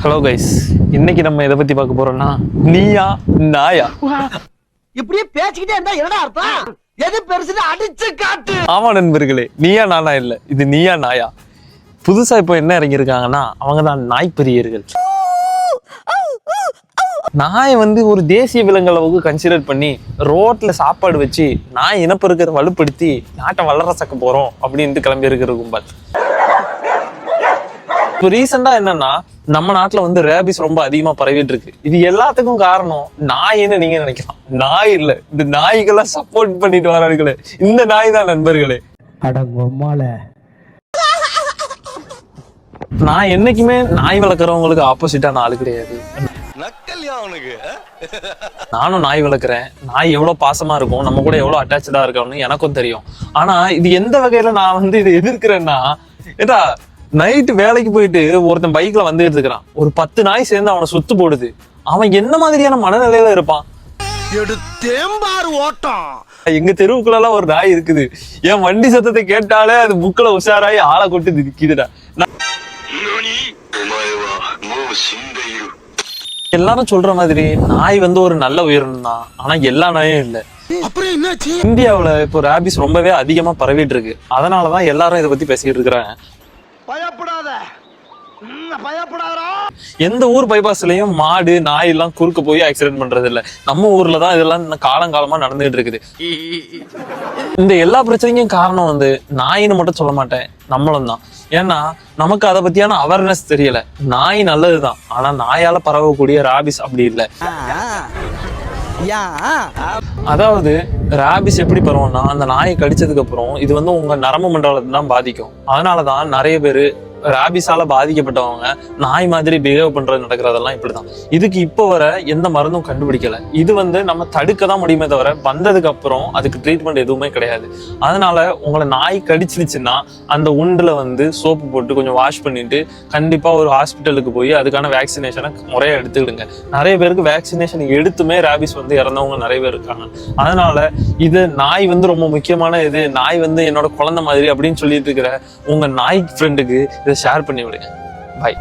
Hello guys, இன்னைக்கு நம்ம எதை பத்தி பார்க்க போறோம்னா நீயா நாயா. இப்படியே பேசிக்கிட்டே இருந்தா என்னடா அர்த்தம்? எது பெருசுன்னு அடிச்சு காட்டு. ஆமா நண்பர்களே, நீயா நானா இல்ல, இது நீயா நாயா. புதுசா இப்போ என்ன இறங்கியிருக்காங்கன்னா அவங்கதான் நாய் பிரியர்கள். நாயை ஒரு தேசிய விலங்கு அளவுக்கு கன்சிடர் பண்ணி ரோட்ல சாப்பாடு வச்சு நாய் இனப்பெருக்கத்தை வலுப்படுத்தி நாட்டை வளர சக்க போறோம் அப்படின்ட்டு கிளம்பி இருக்கிற கும்பல். இப்போ ரீசெண்டா என்னன்னா நம்ம நாட்டுல ரேபிஸ் ரொம்ப அதிகமா பரவிட்டு இருக்கு. இது எல்லாத்துக்கும் காரணம் நாயின்னு நீங்க நினைக்கலாம். நாய் இல்ல, இந்த நாய்கெல்லாம் சப்போர்ட் பண்ணிட்டு வராங்களே இந்த நாய் தான் நண்பர்களே. நான் என்னைக்குமே நாய் வளர்க்குறவங்களுக்கு ஆப்போசிட்டான ஆளு கிடையாது. நானும் நாய் வளர்க்குறேன். நாய் எவ்வளவு பாசமா இருக்கும், நம்ம கூட எவ்வளவு அட்டாச்சா இருக்கோம்னு எனக்கும் தெரியும். ஆனா இது எந்த வகையில நான் இதை எதிர்க்கிறேன்னா, ஏடா நைட்டு வேலைக்கு போயிட்டு ஒருத்தன் பைக்ல வந்துட்டு இருக்கிறான், ஒரு 10 நாய் சேர்ந்து அவனை சுத்து போடுது. அவன் என்ன மாதிரியான மனநிலையில இருப்பான்? எங்க தெருவுக்குள்ள ஒரு நாய் இருக்குது. என் வண்டி சத்தத்தை கேட்டாலே அது புக்ல உஷாராயி ஆளை கொட்டு நிக்குதுடா. எல்லாரும் சொல்ற மாதிரி நாய் ஒரு நல்ல உயிரினம் தான். ஆனா எல்லா நாயும் இல்ல. இந்தியாவுல இப்போ ரேபிஸ் ரொம்பவே அதிகமா பரவிட்டு இருக்கு. அதனாலதான் எல்லாரும் இதை பத்தி பேசிக்கிட்டு இருக்கிறாங்க. எந்த ஊர் பைபாஸ்லயும் மாடு நாய் எல்லாம் குறுக்க போய் ஆக்சிடென்ட் பண்றது இல்ல. நம்ம ஊர்லதான் இதெல்லாம் காலங்காலமா நடந்துகிட்டு இருக்குது. இந்த எல்லா பிரச்சனைக்கும் காரணம் நாயின்னு மட்டும் சொல்ல மாட்டேன், நம்மளும் தான். ஏன்னா நமக்கு அதை பத்தியான அவேர்னஸ் தெரியல. நாய் நல்லதுதான், ஆனா நாயால பரவக்கூடிய ராபிஸ் அப்படி இல்லை. அதாவது ராபிஸ் எப்படி பரவும்னா, அந்த நாயை கடிச்சதுக்கு அப்புறம் இது உங்க நரம்பு மண்டலத்தை தான் பாதிக்கும். அதனாலதான் நிறைய பேரு ராபிஸால பாதிக்கப்பட்டவங்க நாய் மாதிரி பிஹேவ் பண்றது நடக்கிறதெல்லாம் இப்படிதான். இதுக்கு இப்போ வர எந்த மருந்தும் கண்டுபிடிக்கல. இது நம்ம தடுக்க தான் முடியுமே தவிர வந்ததுக்கு அப்புறம் அதுக்கு ட்ரீட்மெண்ட் எதுவுமே கிடையாது. அதனால உங்களை நாய் கடிச்சிருச்சுன்னா அந்த உண்டுல சோப்பு போட்டு கொஞ்சம் வாஷ் பண்ணிட்டு கண்டிப்பா ஒரு ஹாஸ்பிட்டலுக்கு போய் அதுக்கான வேக்சினேஷனை முறையா எடுத்துக்கிடுங்க. நிறைய பேருக்கு வேக்சினேஷன் எடுத்துமே ராபிஸ் இறந்தவங்க நிறைய பேர் இருக்காங்க. அதனால இது நாய் ரொம்ப முக்கியமான இது. நாய் என்னோட குழந்தை மாதிரி அப்படின்னு சொல்லிட்டு இருக்கிற உங்க நாய் ஃப்ரெண்டுக்கு ஷேர் பண்ணி விடுங்க. பாய்.